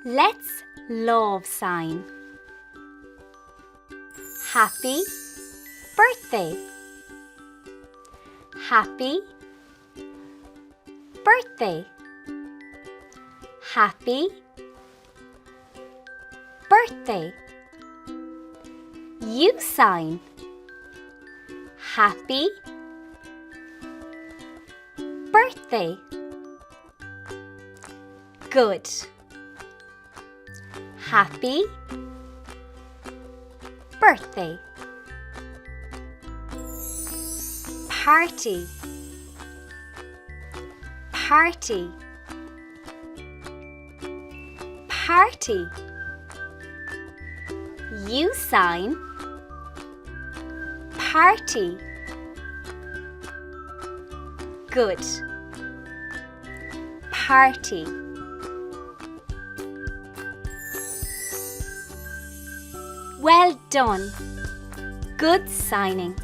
Let's love sign. Happy birthday. Happy birthday. Happy birthday. U sign. Happy birthday. Good. Happy birthday. Party. Party. Party. U sign. Party. Good. Party. Well done. Good signing.